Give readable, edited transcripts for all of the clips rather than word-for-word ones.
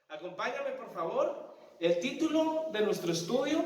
Acompáñame, por favor. El título de nuestro estudio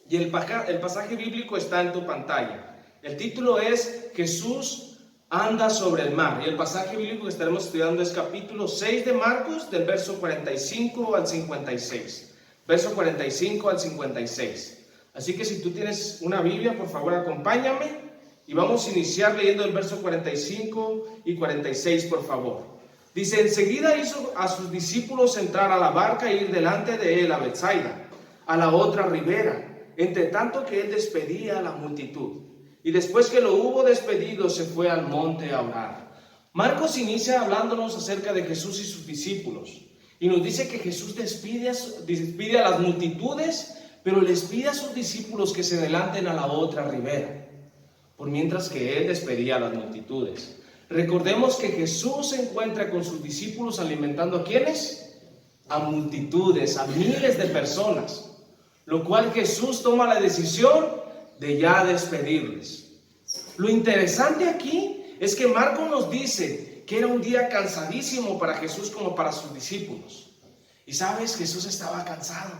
y el pasaje bíblico está en tu pantalla. El título es Jesús anda sobre el mar. Y el pasaje bíblico que estaremos estudiando es capítulo 6 de Marcos, del verso 45 al 56. Verso 45 al 56. Así que si tú tienes una Biblia, por favor, acompáñame. Y vamos a iniciar leyendo el verso 45 y 46, por favor. Dice: enseguida hizo a sus discípulos entrar a la barca e ir delante de él a Betsaida, a la otra ribera, entre tanto que él despedía a la multitud. Y después que lo hubo despedido, se fue al monte a orar. Marcos inicia hablándonos acerca de Jesús y sus discípulos. Y nos dice que Jesús despide a las multitudes, pero les pide a sus discípulos que se adelanten a la otra ribera, por mientras que él despedía a las multitudes. Recordemos que Jesús se encuentra con sus discípulos alimentando ¿a quiénes? A multitudes, a miles de personas, lo cual Jesús toma la decisión de ya despedirles. Lo interesante aquí es que Marcos nos dice que era un día cansadísimo para Jesús como para sus discípulos. Y sabes, Jesús estaba cansado.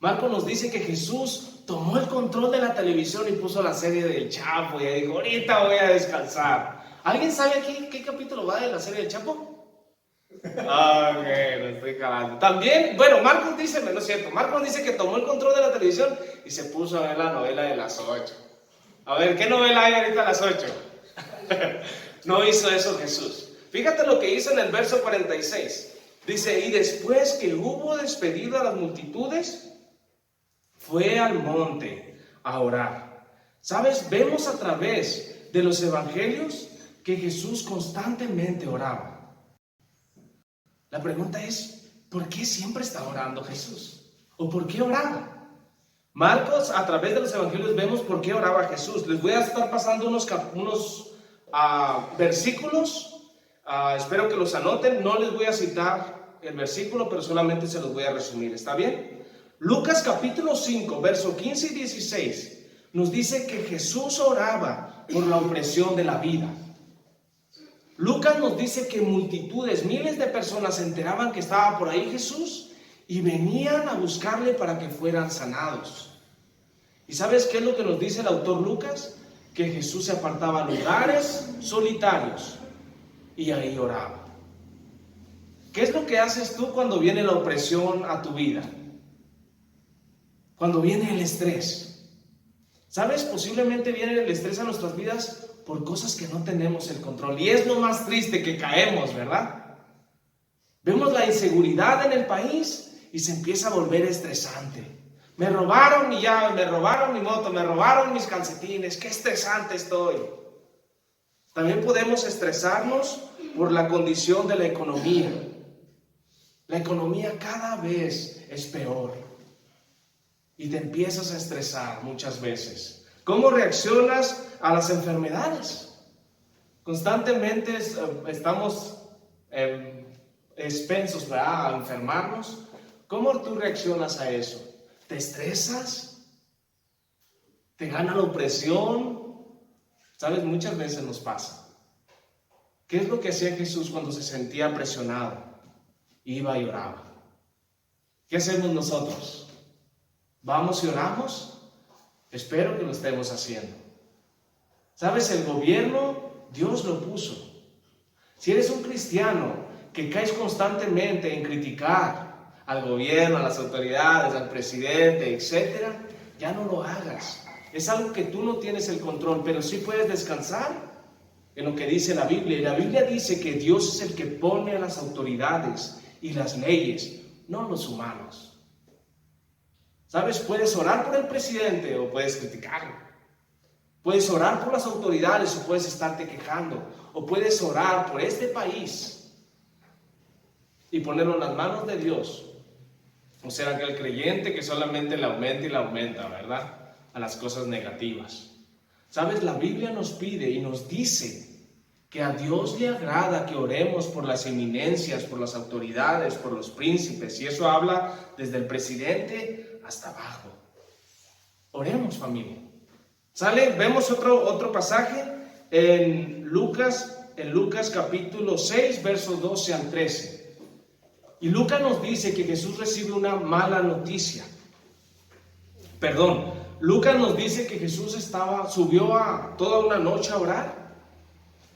Marcos nos dice que Jesús tomó el control de la televisión y puso la serie del Chapo y dijo: ahorita voy a descansar. ¿Alguien sabe aquí qué capítulo va de la serie del Chapo? Ok, lo estoy jalando. También, bueno, Marcos dice, no es cierto, Marcos dice que tomó el control de la televisión y se puso a ver la novela de las 8. A ver, ¿qué novela hay ahorita a las 8? No hizo eso Jesús. Fíjate lo que hizo en el verso 46. Dice: y después que hubo despedido a las multitudes, fue al monte a orar. ¿Sabes? Vemos a través de los evangelios que Jesús constantemente oraba. La pregunta es, ¿por qué siempre está orando Jesús? ¿O por qué oraba? Marcos, a través de los evangelios, vemos por qué oraba Jesús. Les voy a estar pasando unos versículos. Espero que los anoten. No les voy a citar el versículo, pero solamente se los voy a resumir. ¿Está bien? Lucas capítulo 5, verso 15 y 16, nos dice que Jesús oraba por la opresión de la vida. Lucas nos dice que multitudes, miles de personas se enteraban que estaba por ahí Jesús y venían a buscarle para que fueran sanados. ¿Y sabes qué es lo que nos dice el autor Lucas? Que Jesús se apartaba a lugares solitarios y ahí oraba. ¿Qué es lo que haces tú cuando viene la opresión a tu vida? Cuando viene el estrés. ¿Sabes? Posiblemente viene el estrés a nuestras vidas por cosas que no tenemos el control. Y es lo más triste, que caemos, ¿verdad? Vemos la inseguridad en el país y se empieza a volver estresante. Me robaron mi llave, me robaron mi moto, me robaron mis calcetines. ¡Qué estresante estoy! También podemos estresarnos por la condición de la economía. La economía cada vez es peor. Y te empiezas a estresar muchas veces. ¿Cómo reaccionas a las enfermedades? Constantemente estamos expensos, ¿verdad?, a enfermarnos. ¿Cómo tú reaccionas a eso? ¿Te estresas? ¿Te gana la opresión? ¿Sabes? Muchas veces nos pasa. ¿Qué es lo que hacía Jesús cuando se sentía presionado? Iba y oraba. ¿Qué hacemos nosotros? ¿Vamos y oramos? Espero que lo estemos haciendo. ¿Sabes? El gobierno, Dios lo puso. Si eres un cristiano que caes constantemente en criticar al gobierno, a las autoridades, al presidente, etc., ya no lo hagas. Es algo que tú no tienes el control, pero sí puedes descansar en lo que dice la Biblia. Y la Biblia dice que Dios es el que pone a las autoridades y las leyes, no los humanos. ¿Sabes? Puedes orar por el presidente o puedes criticarlo. Puedes orar por las autoridades o puedes estarte quejando. O puedes orar por este país y ponerlo en las manos de Dios. O sea, aquel creyente que solamente le aumenta y le aumenta, ¿verdad?, a las cosas negativas. ¿Sabes? La Biblia nos pide y nos dice que a Dios le agrada que oremos por las eminencias, por las autoridades, por los príncipes. Y eso habla desde el presidente hasta abajo. Oremos, familia. ¿Sale? Vemos otro pasaje en Lucas capítulo 6, versos 12 al 13. Y Lucas nos dice que Jesús recibe una mala noticia. Lucas nos dice que Jesús subió a toda una noche a orar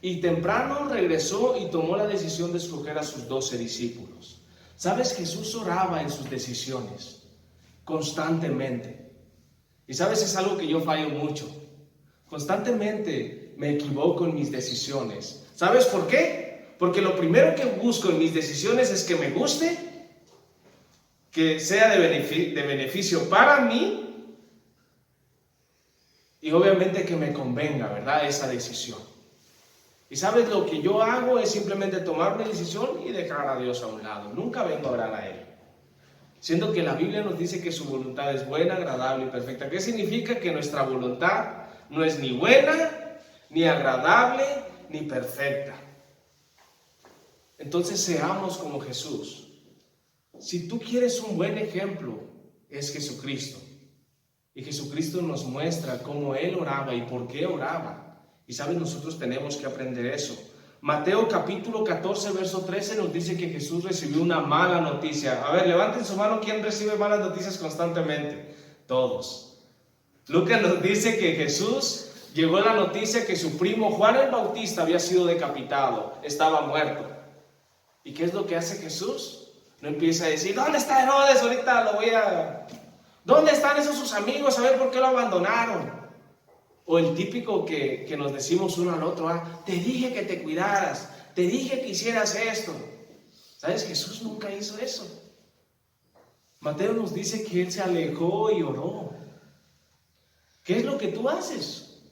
y temprano regresó y tomó la decisión de escoger a sus 12 discípulos. ¿Sabes? Jesús oraba en sus decisiones constantemente. Y sabes, es algo que yo fallo mucho. Constantemente me equivoco en mis decisiones. ¿Sabes por qué? Porque lo primero que busco en mis decisiones es que me guste, que sea de beneficio para mí y obviamente que me convenga, ¿verdad? Esa decisión. Y sabes, lo que yo hago es simplemente tomar mi decisión y dejar a Dios a un lado. Nunca vengo a orar a Él. Siendo que la Biblia nos dice que su voluntad es buena, agradable y perfecta. ¿Qué significa? Que nuestra voluntad no es ni buena, ni agradable, ni perfecta. Entonces seamos como Jesús. Si tú quieres un buen ejemplo, es Jesucristo. Y Jesucristo nos muestra cómo Él oraba y por qué oraba. Y sabes, nosotros tenemos que aprender eso. Mateo capítulo 14, verso 13 nos dice que Jesús recibió una mala noticia. A ver, levanten su mano, ¿quién recibe malas noticias constantemente? Todos. Lucas nos dice que Jesús llegó la noticia que su primo Juan el Bautista había sido decapitado, estaba muerto. ¿Y qué es lo que hace Jesús? No empieza a decir, ¿dónde está Herodes? Ahorita ¿dónde están esos sus amigos? A ver por qué lo abandonaron. O el típico que nos decimos uno al otro, te dije que te cuidaras, te dije que hicieras esto. ¿Sabes? Jesús nunca hizo eso. Mateo nos dice que Él se alejó y oró. ¿Qué es lo que tú haces?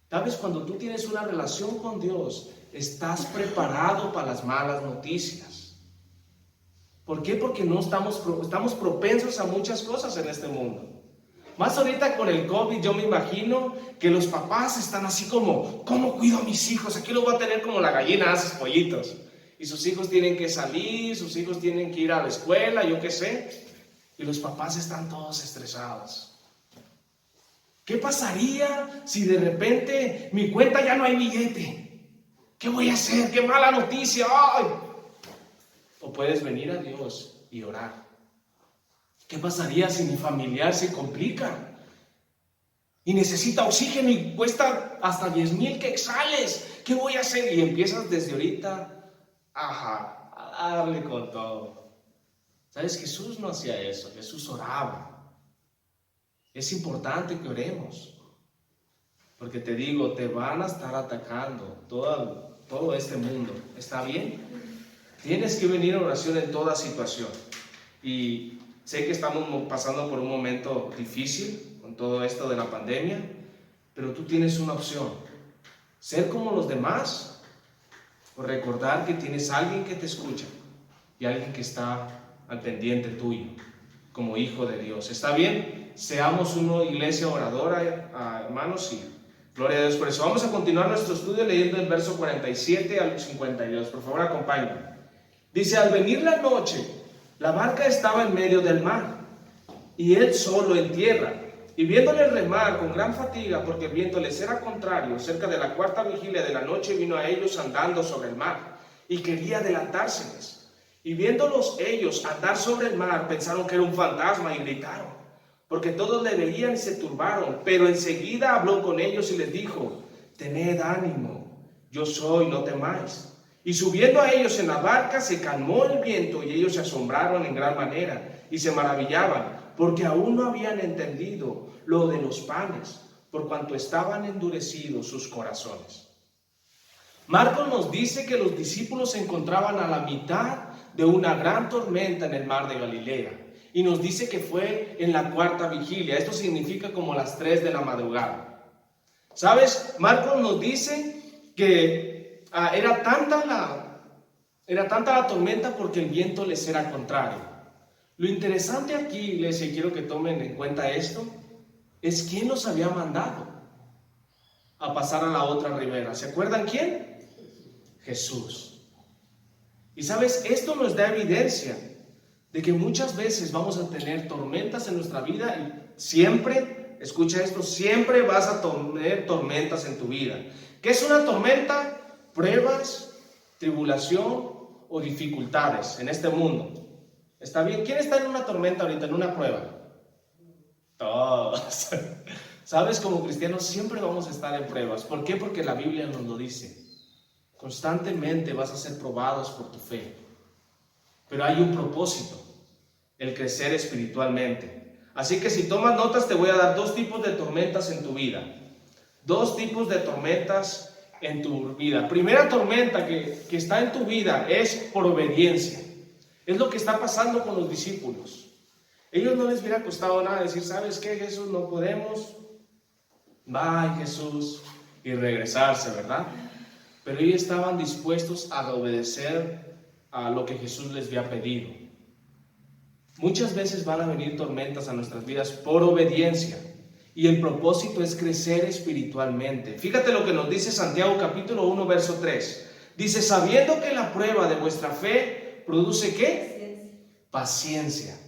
¿Sabes? Cuando tú tienes una relación con Dios, estás preparado para las malas noticias. ¿Por qué? Porque no estamos propensos a muchas cosas en este mundo. Más ahorita con el COVID, yo me imagino que los papás están así como, ¿cómo cuido a mis hijos? Aquí los voy a tener como la gallina hace sus pollitos. Y sus hijos tienen que salir, sus hijos tienen que ir a la escuela, yo qué sé. Y los papás están todos estresados. ¿Qué pasaría si de repente mi cuenta ya no hay billete? ¿Qué voy a hacer? ¡Qué mala noticia! ¡Ay! O puedes venir a Dios y orar. ¿Qué pasaría si mi familiar se complica y necesita oxígeno y cuesta hasta 10,000 quetzales? ¿Qué voy a hacer? Y empiezas desde ahorita a darle con todo. ¿Sabes? Jesús no hacía eso, Jesús oraba. Es importante que oremos, porque te digo, te van a estar atacando todo este mundo. ¿Está bien? Tienes que venir a oración en toda situación. Y sé que estamos pasando por un momento difícil con todo esto de la pandemia, pero tú tienes una opción. Ser como los demás o recordar que tienes alguien que te escucha y alguien que está al pendiente tuyo como hijo de Dios. ¿Está bien? Seamos una iglesia oradora, hermanos, y gloria a Dios por eso. Vamos a continuar nuestro estudio leyendo el verso 47 al 52. Por favor, acompáñenme. Dice, al venir la noche, la barca estaba en medio del mar, y él solo en tierra. Y viéndole remar con gran fatiga, porque el viento les era contrario, cerca de la 4ª vigilia de la noche vino a ellos andando sobre el mar, y quería adelantárseles. Y viéndolos ellos andar sobre el mar, pensaron que era un fantasma y gritaron, porque todos le veían y se turbaron. Pero enseguida habló con ellos y les dijo, tened ánimo, yo soy, no temáis. Y subiendo a ellos en la barca, se calmó el viento, y ellos se asombraron en gran manera, y se maravillaban, porque aún no habían entendido lo de los panes, por cuanto estaban endurecidos sus corazones. Marcos nos dice que los discípulos se encontraban a la mitad de una gran tormenta en el mar de Galilea, y nos dice que fue en la 4ª vigilia. Esto significa como las 3 de la madrugada. ¿Sabes? Marcos nos dice que era tanta la tormenta porque el viento les era contrario. Lo interesante aquí, iglesia, y quiero que tomen en cuenta esto, es quién los había mandado a pasar a la otra ribera. ¿Se acuerdan quién? Jesús. Y sabes, esto nos da evidencia de que muchas veces vamos a tener tormentas en nuestra vida y siempre, escucha esto, siempre vas a tener tormentas en tu vida. ¿Qué es una tormenta? Pruebas, tribulación o dificultades en este mundo. ¿Está bien? ¿Quién está en una tormenta ahorita, en una prueba? Todos. Sabes, como cristianos siempre vamos a estar en pruebas. ¿Por qué? Porque la Biblia nos lo dice. Constantemente vas a ser probados por tu fe. Pero hay un propósito, el crecer espiritualmente. Así que si tomas notas, te voy a dar 2 tipos de tormentas en tu vida. 2 tipos de tormentas en tu vida. Primera tormenta que está en tu vida es por obediencia. Es lo que está pasando con los discípulos. Ellos no les hubiera costado nada decir, ¿sabes qué, Jesús? No podemos. Bye, Jesús. Y regresarse, ¿verdad? Pero ellos estaban dispuestos a obedecer a lo que Jesús les había pedido. Muchas veces van a venir tormentas a nuestras vidas por obediencia. Y el propósito es crecer espiritualmente. Fíjate lo que nos dice Santiago capítulo 1, verso 3. Dice, sabiendo que la prueba de vuestra fe produce ¿qué? Paciencia.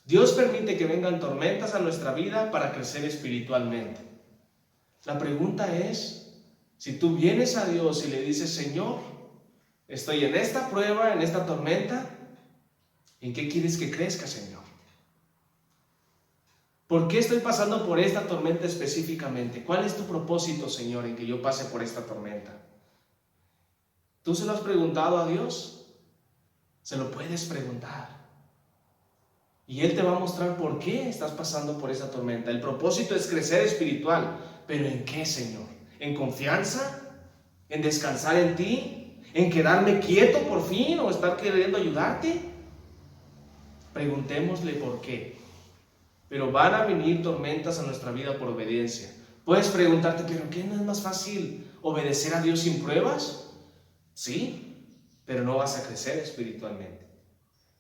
Dios permite que vengan tormentas a nuestra vida para crecer espiritualmente. La pregunta es, si tú vienes a Dios y le dices, Señor, estoy en esta prueba, en esta tormenta, ¿en qué quieres que crezca, Señor? ¿Por qué estoy pasando por esta tormenta específicamente? ¿Cuál es tu propósito, Señor, en que yo pase por esta tormenta? ¿Tú se lo has preguntado a Dios? Se lo puedes preguntar. Y Él te va a mostrar por qué estás pasando por esa tormenta. El propósito es crecer espiritual. ¿Pero en qué, Señor? ¿En confianza? ¿En descansar en ti? ¿En quedarme quieto por fin o estar queriendo ayudarte? Preguntémosle por qué. Pero van a venir tormentas a nuestra vida por obediencia. Puedes preguntarte, ¿pero qué no es más fácil? ¿Obedecer a Dios sin pruebas? Sí, pero no vas a crecer espiritualmente.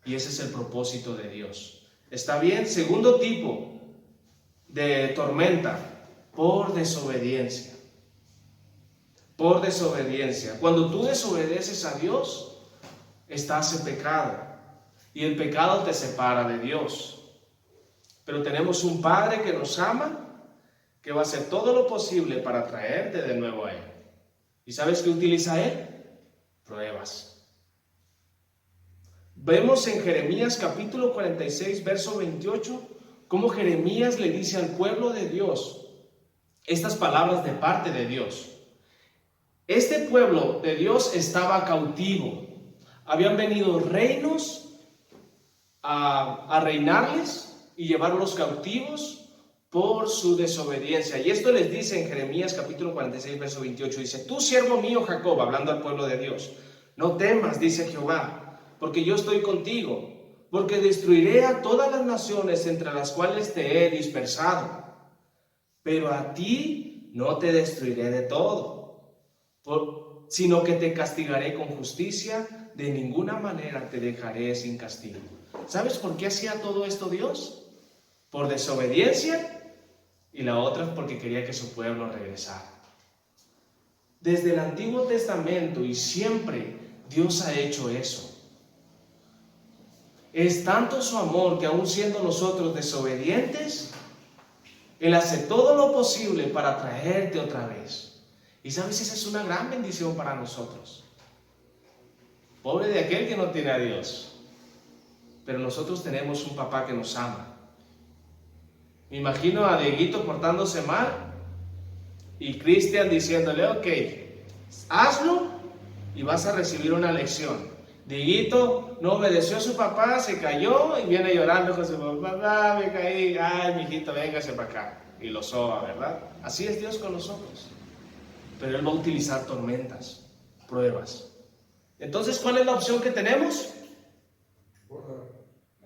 Y ese es el propósito de Dios. ¿Está bien? Segundo tipo de tormenta, por desobediencia. Por desobediencia. Cuando tú desobedeces a Dios, estás en pecado. Y el pecado te separa de Dios. Pero tenemos un Padre que nos ama, que va a hacer todo lo posible para traerte de nuevo a Él. ¿Y sabes qué utiliza Él? Pruebas. Vemos en Jeremías capítulo 46, verso 28, cómo Jeremías le dice al pueblo de Dios estas palabras de parte de Dios. Este pueblo de Dios estaba cautivo. Habían venido reinos a reinarles y llevarlos cautivos por su desobediencia. Y esto les dice en Jeremías capítulo 46, verso 28. Dice, tú siervo mío Jacob, hablando al pueblo de Dios, no temas, dice Jehová, porque yo estoy contigo, porque destruiré a todas las naciones entre las cuales te he dispersado, pero a ti no te destruiré de todo, sino que te castigaré con justicia, de ninguna manera te dejaré sin castigo. ¿Sabes por qué hacía todo esto Dios? Por desobediencia, y la otra es porque quería que su pueblo regresara. Desde el Antiguo Testamento y siempre Dios ha hecho eso. Es tanto su amor que aún siendo nosotros desobedientes, Él hace todo lo posible para traerte otra vez. Y sabes, esa es una gran bendición para nosotros. Pobre de aquel que no tiene a Dios. Pero nosotros tenemos un papá que nos ama. Me imagino a Dieguito portándose mal y Cristian diciéndole, ok, hazlo y vas a recibir una lección. Dieguito no obedeció a su papá, se cayó y viene llorando con su papá, me caí, ay, mijito, véngase para acá. Y lo soba, ¿verdad? Así es Dios con nosotros. Pero Él va a utilizar tormentas, pruebas. Entonces, ¿cuál es la opción que tenemos?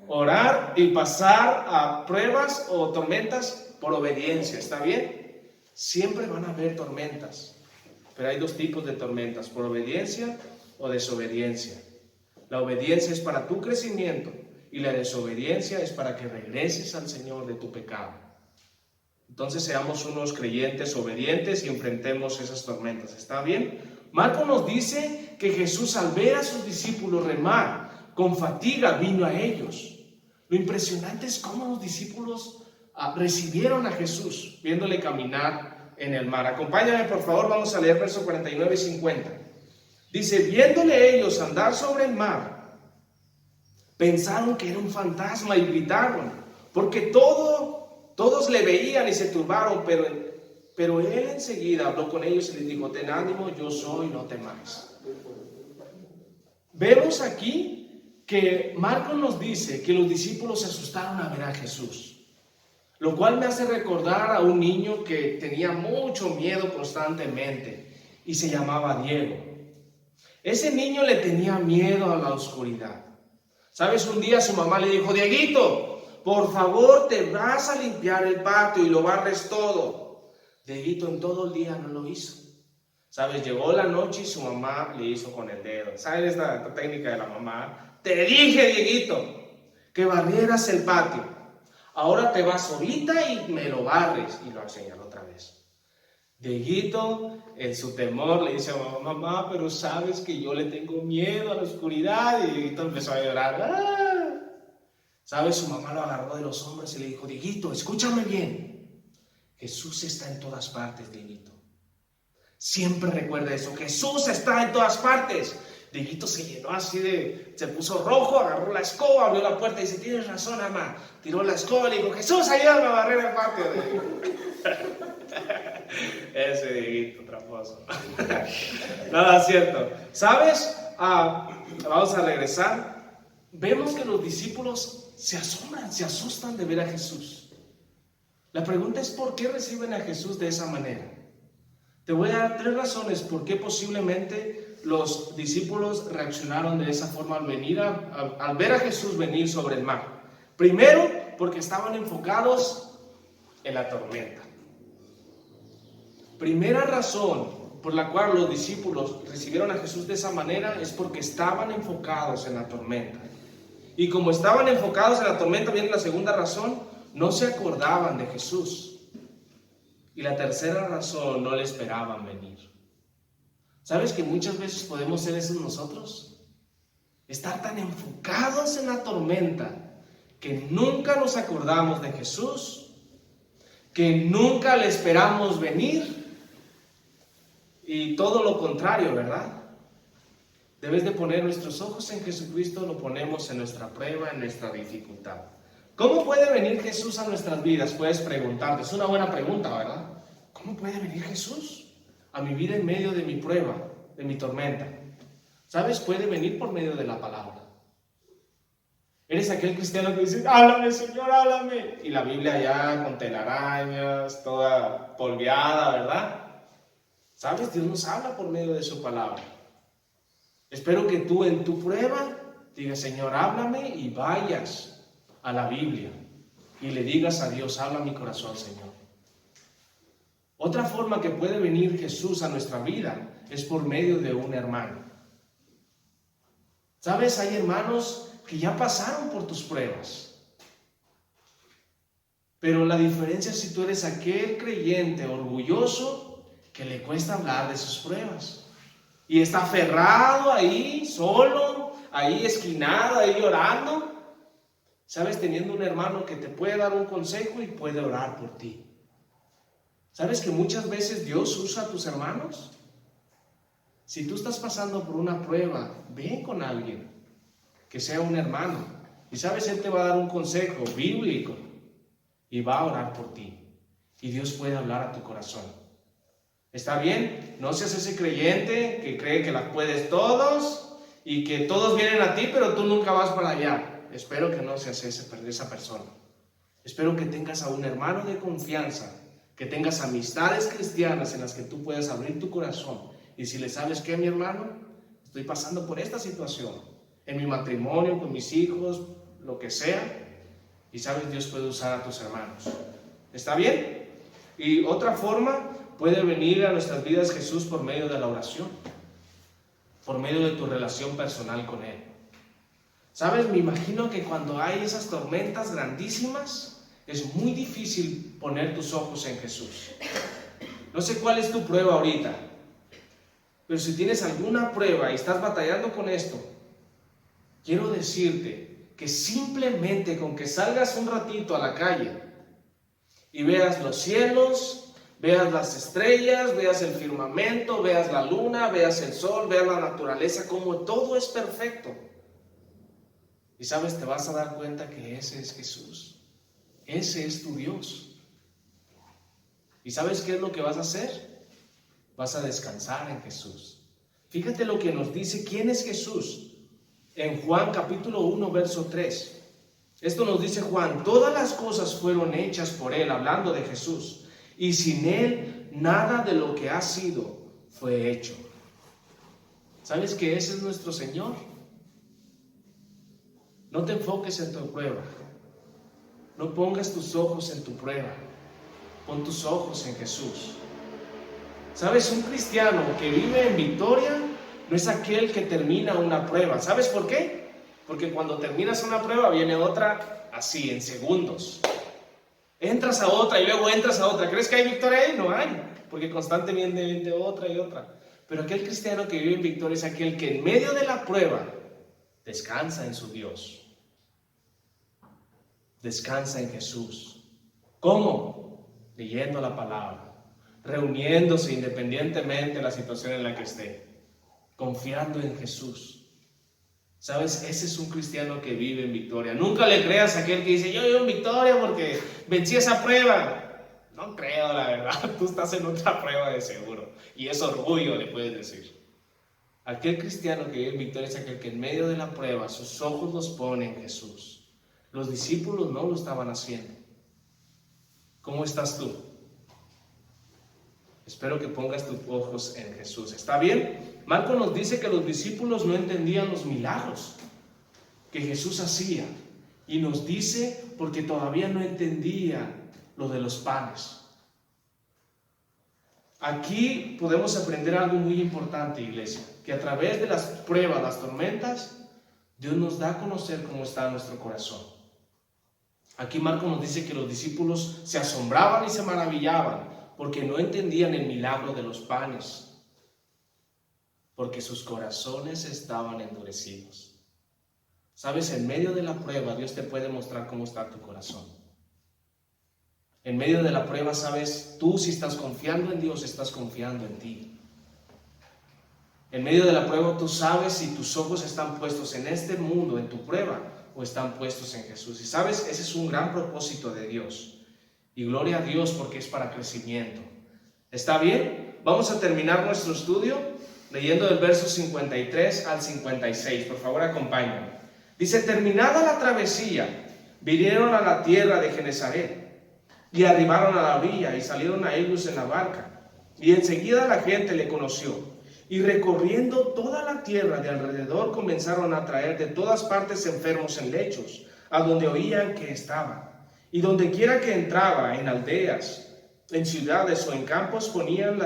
Orar y pasar a pruebas o tormentas por obediencia, ¿está bien? Siempre van a haber tormentas, pero hay 2 tipos de tormentas, por obediencia o desobediencia. La obediencia es para tu crecimiento y la desobediencia es para que regreses al Señor de tu pecado. Entonces seamos unos creyentes obedientes y enfrentemos esas tormentas, ¿está bien? Marcos nos dice que Jesús, al ver a sus discípulos remar, con fatiga vino a ellos. Lo impresionante es cómo los discípulos recibieron a Jesús, viéndole caminar en el mar. Acompáñame, por favor, vamos a leer versos 49 y 50. Dice, viéndole ellos andar sobre el mar, pensaron que era un fantasma y gritaron, porque todos le veían y se turbaron, pero él enseguida habló con ellos y les dijo, ten ánimo, yo soy, no temáis. Vemos aquí que Marcos nos dice que los discípulos se asustaron a ver a Jesús, lo cual me hace recordar a un niño que tenía mucho miedo constantemente y se llamaba Diego. Ese niño le tenía miedo a la oscuridad. ¿Sabes? Un día su mamá le dijo, Dieguito, por favor te vas a limpiar el patio y lo barres todo. Dieguito en todo el día no lo hizo. ¿Sabes? Llegó la noche y su mamá le hizo con el dedo. ¿Sabes esta técnica de la mamá? Te dije, Dieguito, que barrieras el patio. Ahora te vas ahorita y me lo barres. Y lo señaló otra vez. Dieguito, en su temor, le dice a mamá, mamá, pero sabes que yo le tengo miedo a la oscuridad. Y Dieguito empezó a llorar. ¡Ah! ¿Sabes? Su mamá lo agarró de los hombros y le dijo, Dieguito, escúchame bien. Jesús está en todas partes, Dieguito. Siempre recuerda eso, Jesús está en todas partes. Dieguito se llenó así se puso rojo, agarró la escoba, abrió la puerta y dice, tienes razón, mamá. Tiró la escoba y le dijo, Jesús, ayúdame a barrer el patio. Ese Dieguito tramposo. Nada cierto. ¿Sabes? Vamos a regresar. Vemos que los discípulos se asombran, se asustan de ver a Jesús. La pregunta es, ¿por qué reciben a Jesús de esa manera? Te voy a dar 3 razones por qué posiblemente los discípulos reaccionaron de esa forma al ver a Jesús venir sobre el mar. Primero, porque estaban enfocados en la tormenta. Primera razón por la cual los discípulos recibieron a Jesús de esa manera es porque estaban enfocados en la tormenta. Y como estaban enfocados en la tormenta, viene la segunda razón, no se acordaban de Jesús. Y la tercera razón, no le esperaban venir. ¿Sabes que muchas veces podemos ser eso nosotros? Estar tan enfocados en la tormenta que nunca nos acordamos de Jesús, que nunca le esperamos venir y todo lo contrario, ¿verdad? Debes de poner nuestros ojos en Jesucristo, lo ponemos en nuestra prueba, en nuestra dificultad. ¿Cómo puede venir Jesús a nuestras vidas? Puedes preguntarte, es una buena pregunta, ¿verdad? ¿Cómo puede venir Jesús a mi vida en medio de mi prueba, de mi tormenta? ¿Sabes? Puede venir por medio de la palabra. Eres aquel cristiano que dice, háblame Señor, háblame. Y la Biblia ya con telarañas, toda polveada, ¿verdad? ¿Sabes? Dios nos habla por medio de su palabra. Espero que tú en tu prueba digas, Señor, háblame y vayas a la Biblia y le digas a Dios, habla mi corazón, Señor. Otra forma que puede venir Jesús a nuestra vida es por medio de un hermano. ¿Sabes? Hay hermanos que ya pasaron por tus pruebas. Pero la diferencia es si tú eres aquel creyente orgulloso que le cuesta hablar de sus pruebas. Y está aferrado ahí, solo, ahí esquinado, ahí llorando. ¿Sabes? Teniendo un hermano que te puede dar un consejo y puede orar por ti. ¿Sabes que muchas veces Dios usa a tus hermanos? Si tú estás pasando por una prueba, ven con alguien que sea un hermano. Y sabes, Él te va a dar un consejo bíblico y va a orar por ti. Y Dios puede hablar a tu corazón. ¿Está bien? No seas ese creyente que cree que las puedes todos y que todos vienen a ti, pero tú nunca vas para allá. Espero que no seas esa persona. Espero que tengas a un hermano de confianza, que tengas amistades cristianas en las que tú puedas abrir tu corazón y si le sabes que mi hermano, estoy pasando por esta situación, en mi matrimonio, con mis hijos, lo que sea, y sabes, Dios puede usar a tus hermanos. ¿Está bien? Y otra forma, puede venir a nuestras vidas Jesús por medio de la oración, por medio de tu relación personal con Él. ¿Sabes? Me imagino que cuando hay esas tormentas grandísimas, es muy difícil poner tus ojos en Jesús. No sé cuál es tu prueba ahorita, pero si tienes alguna prueba y estás batallando con esto, quiero decirte que simplemente con que salgas un ratito a la calle y veas los cielos, Veas las estrellas, veas el firmamento, veas la luna, veas el sol, veas la naturaleza, como todo es perfecto. Y sabes, te vas a dar cuenta que ese es Jesús. Ese es tu Dios. ¿Y sabes qué es lo que vas a hacer? Vas a descansar en Jesús. Fíjate lo que nos dice quién es Jesús. En Juan capítulo 1, verso 3. Esto nos dice Juan: todas las cosas fueron hechas por Él, hablando de Jesús, y sin Él nada de lo que ha sido fue hecho. ¿Sabes que ese es nuestro Señor? No te enfoques en tu prueba. No pongas tus ojos en tu prueba. Pon tus ojos en Jesús. ¿Sabes? Un cristiano que vive en victoria no es aquel que termina una prueba. ¿Sabes por qué? Porque cuando terminas una prueba viene otra así, en segundos. Entras a otra y luego entras a otra. ¿Crees que hay victoria ahí? No hay, porque constantemente viene otra y otra. Pero aquel cristiano que vive en victoria es aquel que en medio de la prueba descansa en su Dios. Descansa en Jesús. ¿Cómo? Leyendo la palabra, reuniéndose independientemente de la situación en la que esté, confiando en Jesús. ¿Sabes? Ese es un cristiano que vive en victoria. Nunca le creas a aquel que dice: yo vivo en victoria porque vencí esa prueba. No creo, la verdad. Tú estás en otra prueba de seguro. Y es orgullo, le puedes decir. Aquel cristiano que vive en victoria es aquel que en medio de la prueba sus ojos los pone en Jesús. Los discípulos no lo estaban haciendo. ¿Cómo estás tú? Espero que pongas tus ojos en Jesús. ¿Está bien? Marcos nos dice que los discípulos no entendían los milagros que Jesús hacía. Y nos dice porque todavía no entendían lo de los panes. Aquí podemos aprender algo muy importante, iglesia. Que a través de las pruebas, las tormentas, Dios nos da a conocer cómo está nuestro corazón. Aquí Marcos nos dice que los discípulos se asombraban y se maravillaban porque no entendían el milagro de los panes, porque sus corazones estaban endurecidos. Sabes, en medio de la prueba Dios te puede mostrar cómo está tu corazón. En medio de la prueba, sabes, tú si estás confiando en Dios, estás confiando en ti. En medio de la prueba tú sabes si tus ojos están puestos en este mundo, en tu prueba, o están puestos en Jesús. Y sabes, ese es un gran propósito de Dios. Y gloria a Dios porque es para crecimiento. ¿Está bien? Vamos a terminar nuestro estudio leyendo del verso 53 al 56. Por favor, acompáñame. Dice: terminada la travesía, vinieron a la tierra de Genesaret y arribaron a la orilla y salieron a ellos en la barca. Y enseguida la gente le conoció. Y recorriendo toda la tierra de alrededor comenzaron a traer de todas partes enfermos en lechos, a donde oían que estaba. Y donde quiera que entraba, en aldeas, en ciudades o en campos, ponían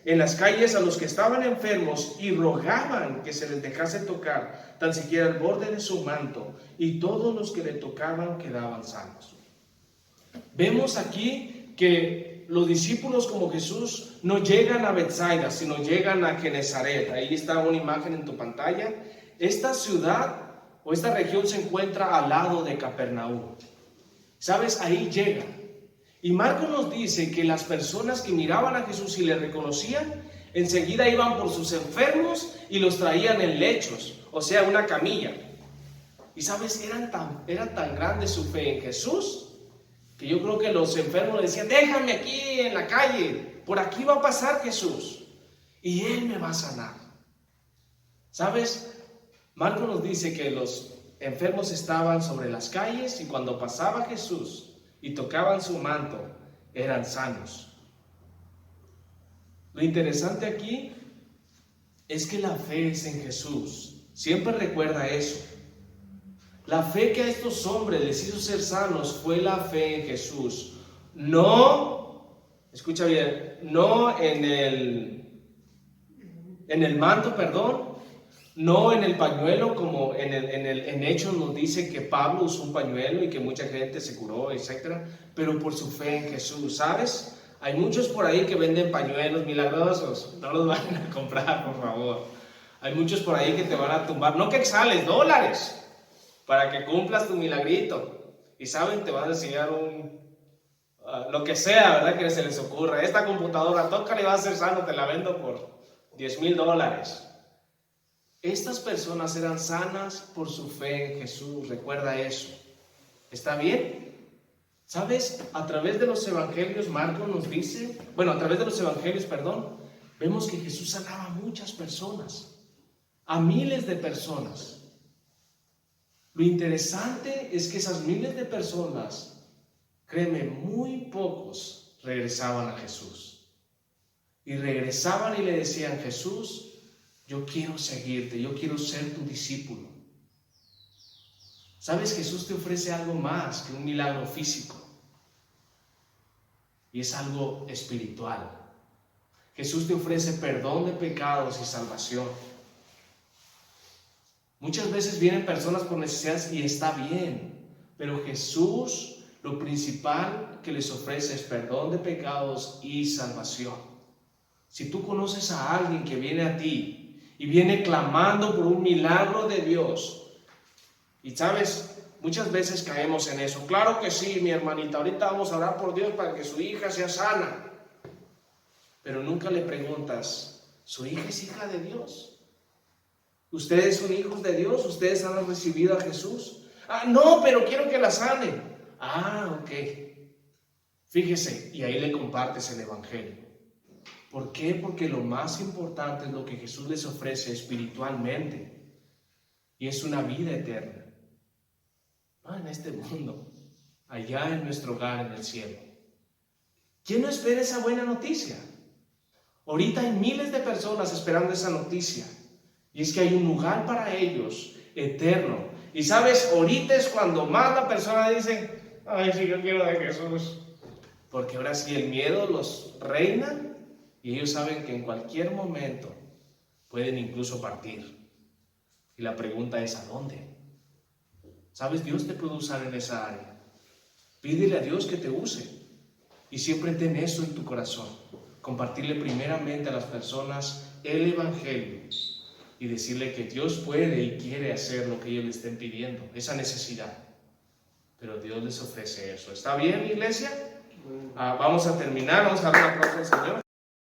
en las calles a los que estaban enfermos y rogaban que se les dejase tocar tan siquiera el borde de su manto, y todos los que le tocaban quedaban sanos. Vemos aquí que los discípulos, como Jesús, no llegan a Betsaida, sino llegan a Genesaret. Ahí está una imagen en tu pantalla. Esta ciudad o esta región se encuentra al lado de Capernaum. ¿Sabes? Ahí llegan. Y Marcos nos dice que las personas que miraban a Jesús y le reconocían, enseguida iban por sus enfermos y los traían en lechos, o sea, una camilla. Y ¿sabes? Era tan grande su fe en Jesús, que yo creo que los enfermos le decían: déjame aquí en la calle, por aquí va a pasar Jesús y Él me va a sanar. ¿Sabes? Marcos nos dice que los enfermos estaban sobre las calles y cuando pasaba Jesús y tocaban su manto, eran sanos. Lo interesante aquí es que la fe es en Jesús. Siempre recuerda eso. La fe que a estos hombres les hizo ser sanos fue la fe en Jesús. No, escucha bien, no en el manto, perdón, no en el pañuelo, como en Hechos nos dice que Pablo usó un pañuelo y que mucha gente se curó, etc. Pero por su fe en Jesús, ¿sabes? Hay muchos por ahí que venden pañuelos milagrosos. No los vayan a comprar, por favor. Hay muchos por ahí que te van a tumbar, no quetzales, dólares, para que cumplas tu milagrito. Y saben, te van a enseñar lo que sea, ¿verdad? Que se les ocurra. Esta computadora, tócale, va a ser sano, te la vendo por $10,000. Estas personas eran sanas por su fe en Jesús, recuerda eso. ¿Está bien? ¿Sabes? A través de los evangelios, Marcos nos dice, a través de los evangelios, vemos que Jesús sanaba a muchas personas, a miles de personas. Lo interesante es que esas miles de personas, créeme, muy pocos regresaban a Jesús. Y regresaban y le decían: Jesús, yo quiero seguirte, yo quiero ser tu discípulo. ¿Sabes? Jesús te ofrece algo más que un milagro físico. Y es algo espiritual. Jesús te ofrece perdón de pecados y salvación. Muchas veces vienen personas por necesidades y está bien, pero Jesús lo principal que les ofrece es perdón de pecados y salvación. Si tú conoces a alguien que viene a ti y viene clamando por un milagro de Dios, y sabes, muchas veces caemos en eso. Claro que sí, mi hermanita, ahorita vamos a orar por Dios para que su hija sea sana. Pero nunca le preguntas: ¿su hija es hija de Dios? ¿Ustedes son hijos de Dios? ¿Ustedes han recibido a Jesús? No, pero quiero que la sane. Ok. Fíjese, y ahí le compartes el evangelio. ¿Por qué? Porque lo más importante es lo que Jesús les ofrece espiritualmente. Y es una vida eterna. No en este mundo, allá en nuestro hogar en el cielo. ¿Quién no espera esa buena noticia? Ahorita hay miles de personas esperando esa noticia. Y es que hay un lugar para ellos eterno. Y sabes, ahorita es cuando más la persona dice: ay, sí, yo quiero de Jesús. Porque ahora sí el miedo los reina y ellos saben que en cualquier momento pueden incluso partir. Y la pregunta es: ¿a dónde? ¿Sabes? Dios te puede usar en esa área. Pídele a Dios que te use. Y siempre ten eso en tu corazón. Compartirle primeramente a las personas el evangelio. Y decirle que Dios puede y quiere hacer lo que ellos le estén pidiendo. Esa necesidad. Pero Dios les ofrece eso. ¿Está bien, iglesia? Vamos a terminar. Vamos a dar un aplauso al Señor.